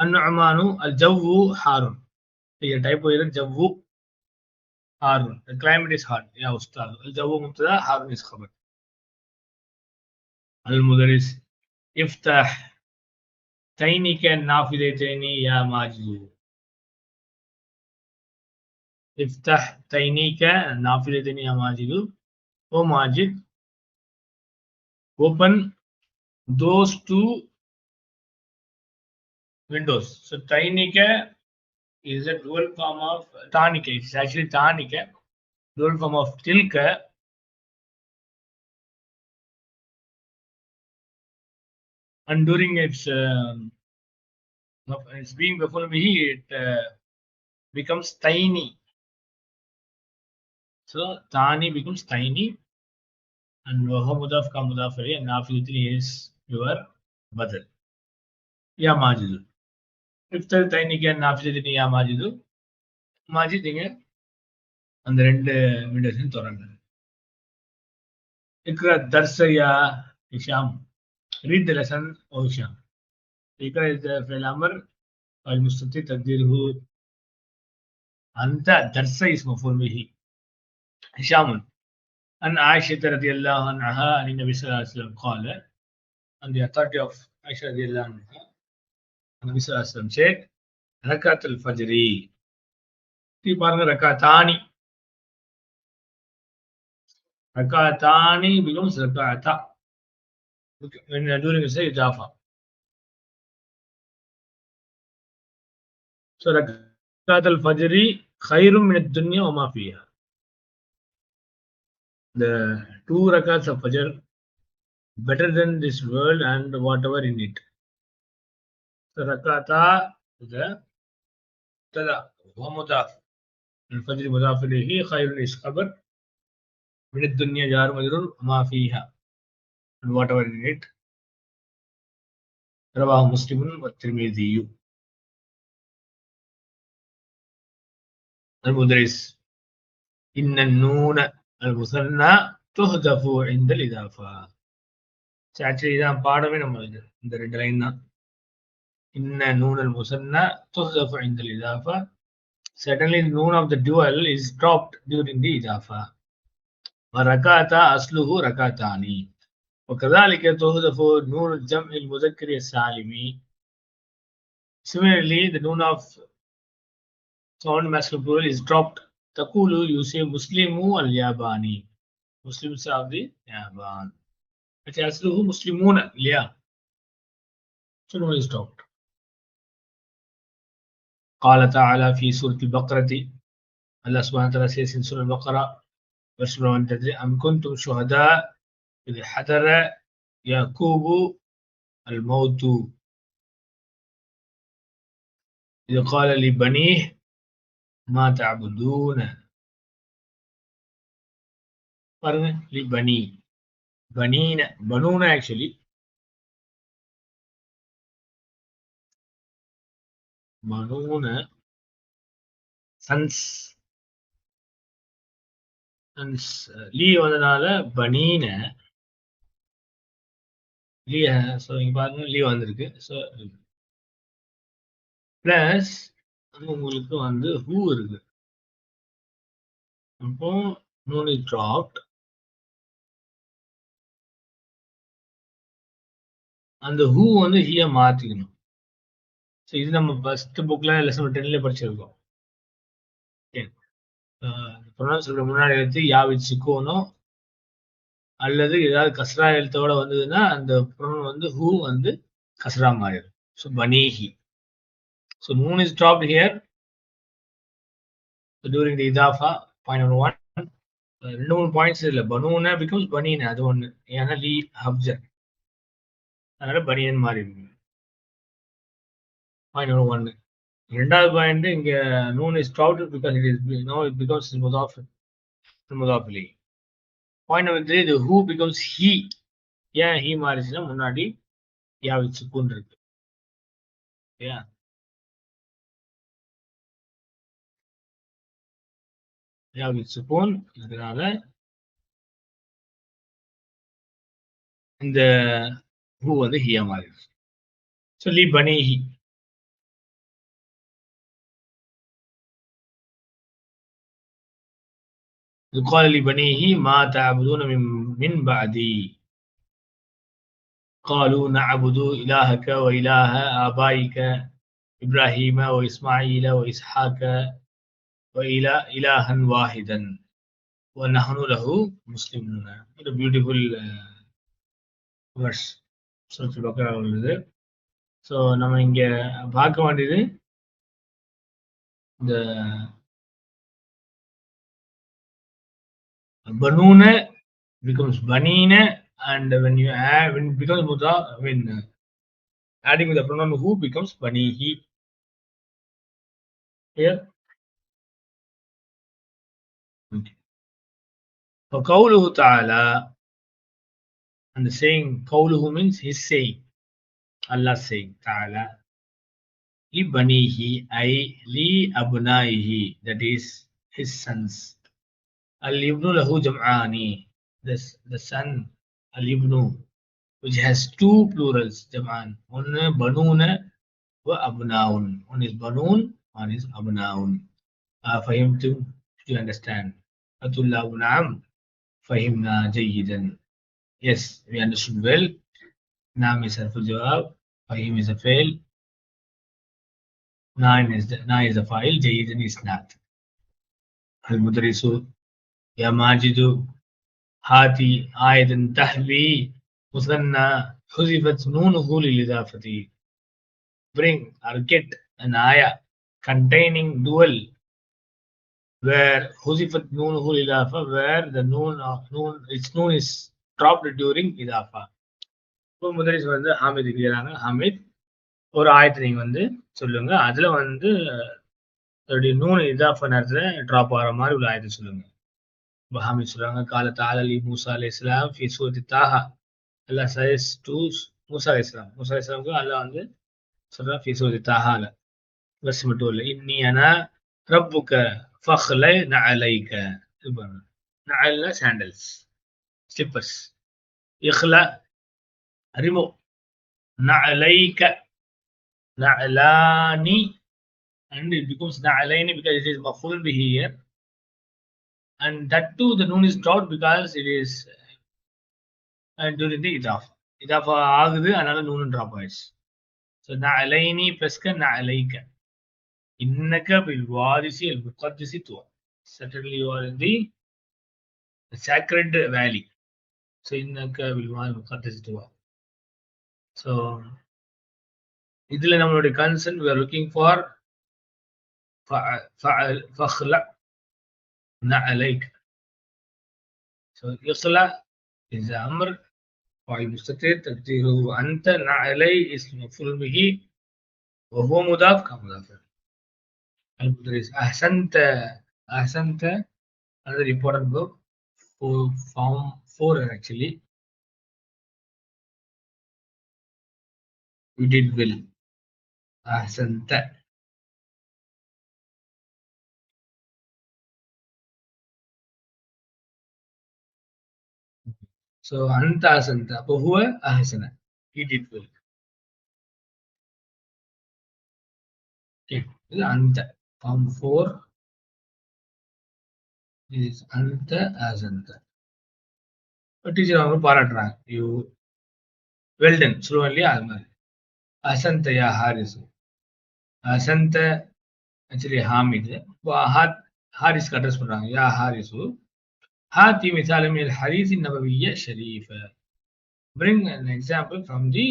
النعمان الجو حار. هي typo here الجو حار. The climate is hot يا أستاذ. الجو مبتدأ حار is خبر. المدرس افتح تينك النافذتين يا ماجد. افتح تينك النافذتين يا ماجد. O Majid, open those two windows. So Tainika is a dual form of Tanika. It's actually Tanika, dual form of Tilka. And during its being before me, it becomes tiny. So Tani becomes tiny, and Wahamudaf Kamudafari and Nafidri is your badal. Ya Majidu. If the tiny can Nafidri Ya Majidu, Majidinga and the end windows in Toranga. Ikra Darsa Ya Hisham. Read the lesson, O Hisham. Ikra is the fi'l amr. Al-Mustati Taqdiruhu Anta Darsa is maf'ul bihi. Hisham. An Aisha radiyallahu anha and Nabi sallallahu alaihi wasallam qala. And the authority of Aisha radiyallahu anha, Nabi sallallahu alaihi wasallam said, Rakat al-Fajri. See, பாருங்க rakatani. Rakatani becomes rakata. When during you say Jafa. So Rakat al-Fajri khayrun min ad-dunya wa ma fiha. The 2 rakats of Fajr better than this world and whatever in it. So rakata is the tada wa mudaf. Al-Fajr mudaf ilayhi khayrun is khabar. Min ad-dunya jar majrur ma fiha. And whatever in it. Rawahu Muslimun wa Tirmidhi. Al-Mudris. Inna an-noon al-musanna tuhdafu inda al-idafa. So actually இதான் பாடமே நம்மளுக்கு இந்த 2 line தான். Inna noon al-musanna tuhdafu inda al-idafa. Certainly the noon of the dual is dropped during the idafa. Wa rakata asluhu rakatani. وكذلك تهدف نون الجمع المذكر السالمي. Similarly, the noon of sound masculine plural is dropped. Takulu, you say Muslimu al-Yabani. Muslims of the Yaban. But asluhu Muslimuna liya. So noon is dropped. قال تعالى في سورة البقرة. Allah subhanahu wa ta'ala says in Surah Al-Baqarah, verse 133, أم كنتم شهداء إذ حضر يعقوب الموت إذ قال لبنيه ما تعبدون. பாருங்க لبني بنين بنون actually بنون sons லீ வந்தனால பனீன லீ. So இங்க பாருங்க லீ வந்திருக்கு. So plus உங்களுக்கு வந்து who இருக்கு. அப்போ noon is dropped. அந்த ஹூ வந்து ஹிய மாத்திக்கணும். ஸோ இது நம்ம ஃபர்ஸ்ட் புக்ல லெசன் 10ல படிச்சிருக்கோம். ப்ரொனவுன்ஸ் முன்னாடி எழுத்து யாவித் சுக்கூனோ அல்லது ஏதாவது கஸ்ரா எழுத்தோட வந்ததுன்னா அந்த ப்ரொனவுன் வந்து ஹூ வந்து கஸ்ரா மாறிடும். ஸோ பனீஹி. ஸோ நூன் is dropped here during the இதாஃபா. Point number 1. 2-3 பாயிண்ட்ஸ் இல்லை. பனூனா பிகம்ஸ் பனீனா, அது ஒன்று. ஏன்னா லீ ஹப்ஜர், அதனால பனியன் மாறிடுங்க. Point number 1. ரெண்டாவது பாயிண்ட், இங்க நூன் is dropped because it is no it becomes முதாஃப் இலைஹி. Point number 3, the who becomes he. ஏன் he மாறிச்சுன்னா முன்னாடி யா வித் சுக்கூன் இருக்கு. ஏன் யா வித் சுக்கூன், அதனால இந்த who வந்து ஹியா மாறிடுச்சு. சொல்லி பனீஹி. قال لبنيه ما تعبدون من بعدي قالوا نعبد إلهك وإله آبائك إبراهيم وإسماعيل وإسحاق إلها واحدا وَنَحْنُ لَهُ مُسْلِمُونَ. What a beautiful verse. சூரத்துல் பக்ரா உள்ளது. ஸோ நம்ம இங்க பார்க்க வேண்டியது இந்த பனூன becomes banina, and when you add, when it becomes mudaf, when adding with the pronoun who becomes banihi. Here. Okay. So qawluhu ta'ala, and the saying qawluhu means his saying. Allah saying ta'ala. Li banihi ay li abnaihi, that is his sons. Al-ibnu lahu jam'ani, the son, al-ibnu, which has two plurals, jam'an. One banuna wa abnaun. One is banun, one is abnaun. Fahimtu, do you understand? Atullahu na'am, fahimna jayyidan. Yes, we understood well. Naam is harful jawab, fahim is a fail, na is a fa'il, jayyidan is not. Al-mudarisu ya majidu hati aidan tahwi musanna huzifat nunuhu lil-idafati. Bring or get an ayah containing dual where huzifat nunuhu lil-idafa, where the its noon is dropped during idafa. இப்போ முதரிஸ் வந்து ஹாமித் கேக்குறாங்க, ஹாமித் ஒரு ஆயத்தை நீங்க வந்து சொல்லுங்க, அதுல வந்து அதோடைய நூன் இதாஃபா நேரத்துல டிராப் ஆகிற மாதிரி உள்ள ஆயத்தை சொல்லுங்க. இப்போ ஹாமித் சொல்றாங்க, கால தாலி மூசா அலைஹிஸ்ஸலாம் ஃபி சூரத்தி தாஹா. அல்லாஹ் says to மூசா அலைஹிஸ்ஸலாம், மூசா அலைஹிஸ்ஸலாமுக்கு அல்லாஹ் வந்து சொல்றான் ஃபி சூரத்தி தாஹால, வெர்ஸ் மட்டும் இல்லை, இன்னி அனா ரப்புக ஃபஹ்லை நஅலைக. இது பாருங்க, நஅல்னா சாண்டல்ஸ், ஸ்லிப்பர்ஸ், இஹ்லா remove, na'alayka, na'alani, and it becomes na'alaini because it is maf'ul bihi here, and that too the noon is dropped because it is during the idafa ஆகுது, அதனால noon drop ஆயிடுச்சு. So na'alaini plus ka na'alayka, innaka bil wadisi al muqaddisi tuwa, certainly you are in the sacred valley. So innaka bil wadisi al muqaddisi tuwa. So இதுல நம்மளுடைய concern we are looking for فخلع نعليك. So يخلع is أمر فاعل مستتر تقديره أنت، نعلي اسم مفعول به وهو مضاف كمضاف. المدرس أحسنت، أحسنت another important verb for form 4 actually. You did well. أحسنت. So أنت أحسنت وهو أحسن. He did well. Okay. أنت form 4 is أنت أحسنت. Teacher அவங்க பாராட்டுறாங்க, you well done சொல்லுவோம் இல்லையா, அது மாதிரி. அசந்த யா Harris, அசந்த actually Hamid, ஹாரிஸ்க்கு address பண்றாங்க, யா ஹாரிசு ஹாத்தி மிசால மினல் ஹதீஸ் நபவிய்ய ஷரீஃப. Bring an example from the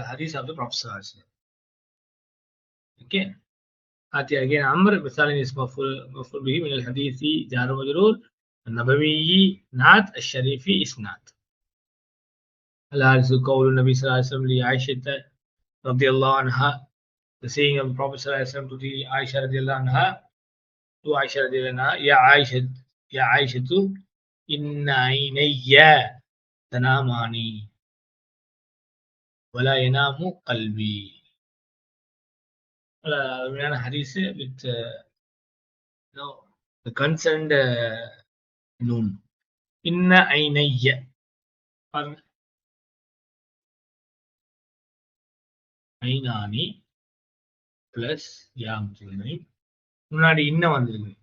hadith of the Prophet sallallahu alaihi wasallam. Okay. Hati again amr, misalan is maf'ul bihi min al-hadithi jar wa majrur, an-nabawiyyi not, ash-sharifi is not. Al-harisu qawlu nabi sallallahu alaihi wasallam li Aisha radiyallahu anha, the saying of the Prophet sallallahu alaihi wasallam to the Aisha radiyallahu anha, to Aisha radiyallahu anha, ya Aisha inna aynayya tanamani wala yanamu qalbi. அருமையான ஹதீஸ் with the concerned noon. இன்ன ஐனைய பாருங்க, ஐநானி plus யாம் முன்னாடி இன்ன வந்துருக்கு.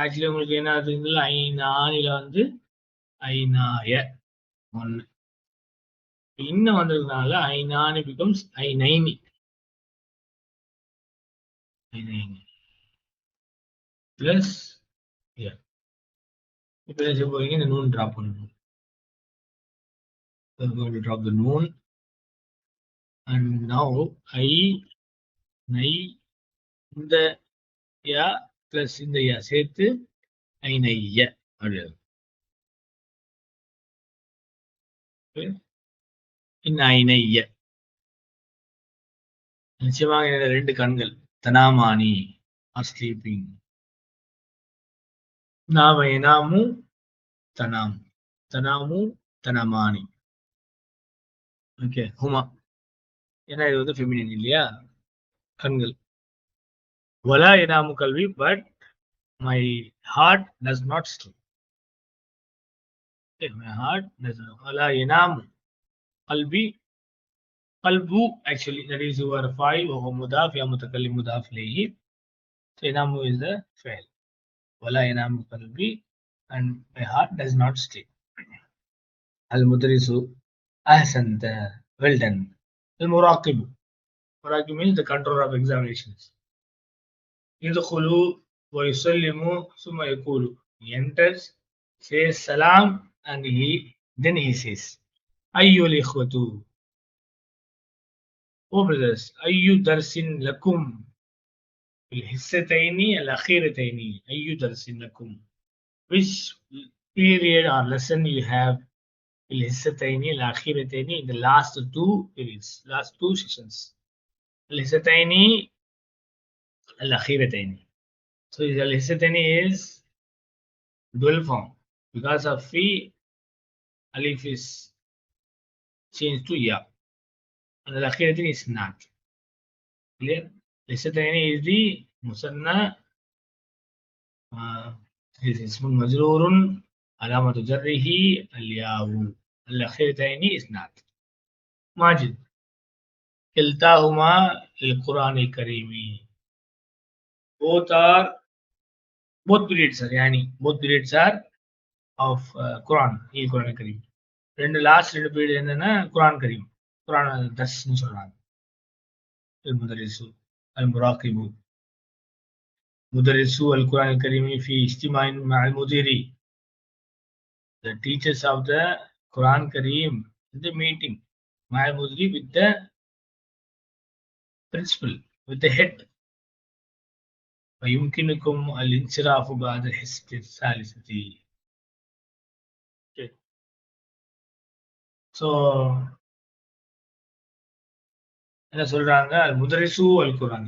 Actually உங்களுக்கு என்ன ஆகுதுங்களா, ஐநானில வந்து ஐநாய 1. இன்னும் வந்ததுனால ஐநானி becomes ஐநைனி. ஐநைனி பிளஸ் இப்போ என்ன செய்ய போறீங்க, இந்த நூன் டிராப் பண்ணணும். We're going to drop the noon and now I நை இந்த யா பிளஸ் இந்த யா சேர்த்து ஐநைய அப்படியாது. ஐநைய நிச்சயமாக என்னோட 2 கண்கள் தனாமானி ஆர் ஸ்லீப்பிங். நாம எனாமு தனாம் தனாமு தனமானி. ஓகே ஹுமா, ஏன்னா இது வந்து ஃபெமினின் இல்லையா, கண்கள். வலா எனாமு கல்வி, but my heart does not sleep. My heart does not. வலா எனாமு கல்வி. قلبو actually that is your فاعل وهو مضاف يا متكلم مضاف إليه. ينام is the فعل. ولا ينام قلبي and my heart does not sleep. المدرس أحسنت, well done. المراقب, مراقب means the controller of examinations. يدخل ويسلم ثم يقول, he enters, says salam and then he says أيها الإخوة. Oh brothers, أي درس لكم في الحصتين الأخيرتين. أي درس لكم, which period or lesson you have في الحصتين الأخيرتين, in the last 2 periods, last 2 sessions. الحصتين الأخيرتين. So الحصتين is dual form because of في alif is changed to ya and الأخيرتين is not. Clear? الحصتين is the مثنى, is اسم مجرور علامة جره الياء. الأخيرتين is not. ماجد كلتاهما للقرآن الكريم. both periods are يعني both periods are of Quran. القرآن الكريم. last 2 periods என்னன்னா குர்ஆன் கரீம், குர்ஆன் தர்ஸ்னு சொல்றாங்க. المدرس المراقب مدرسو القرآن الكريم في اجتماع مع المدير. The teachers of the Quran Kareem in the meeting مع المدير with the principal, with the head. ويمكنكم الانصراف بعد الحصة الثالثة. Okay. So என்ன சொல்றாங்க, المدرس القرآن.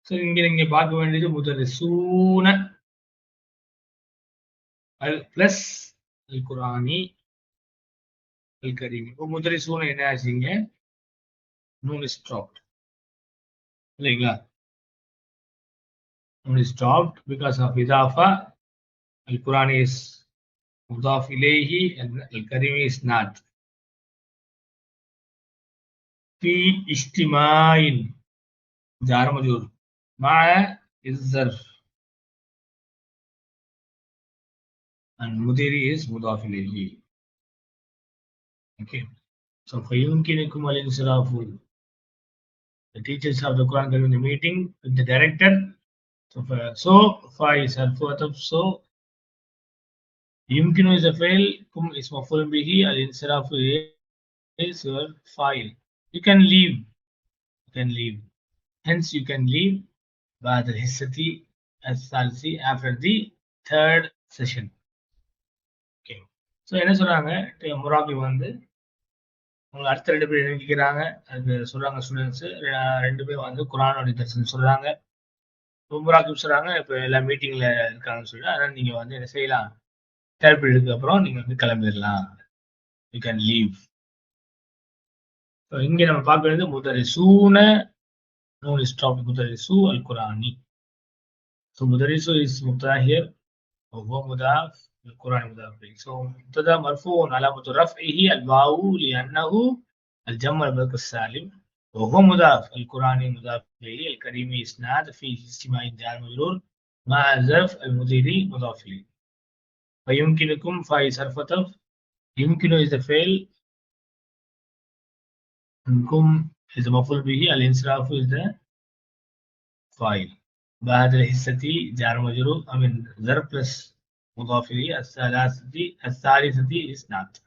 So இங்க பார்க்க வேண்டியது முதரிசூன plus القرآني الكريم. இப்போ முதரிசூன என்ன ஆச்சுங்க, நூன் இஸ் ஸ்டாப்ட் இல்லைங்களா, noon is stopped because of இதாஃபா. القرآن is مضاف إليه and الكريم is not. في اجتماع جار مجرور مع الظرف and مدير is مضاف إليه. Okay, so فيمكنكم الانصراف. The teachers of the Quran Kareem in the meeting with the director. So fa is harf, so يمكن is a fail, kum is maf'ul bihi, al-insiraf is your file. You can leave. Hence you can leave بعد الحصة الثالثة after the 3rd session. Okay. So என்ன சொல்றாங்க, முராகி வந்து உங்களை அடுத்த 2 பேர் நினைக்கிறாங்க. அது சொல்றாங்க students 2 பேர் வந்து குர்ஆனோட தர்சன் சொல்றாங்க. முராகிப் சொல்றாங்க இப்போ எல்லா மீட்டிங்ல இருக்காங்கன்னு சொல்லி, அதனால நீங்க வந்து என்ன செய்யலாம், 3rd பீரியடுக்கு அப்புறம் நீங்க வந்து கிளம்பிடலாம். You can leave. இங்க நம்ம பார்க்க வேண்டியது முதரிசூன, நூன் இஸ் ஸ்டாப்ட், முதரிசு القرآني. So مدرس is مبتدا here وهو مضاف, القرآن مضاف إليه. So مبتدا مرفوع علامة رفعه الواو لأنه الجمع المذكر السالم, وهو مضاف, القرآن مضاف إليه, الكريم إسناد في اجتماع جار مجرور مع ظرف المديري مضاف إليه. فيمكنكم فاي صرفتف، يمكن إذا فعل، منكم إذا مفعول به، الانصراف إذا فاعل. بعد الحصة جار مجرور من ظرف بلس مضاف إليه. الثالثة is not.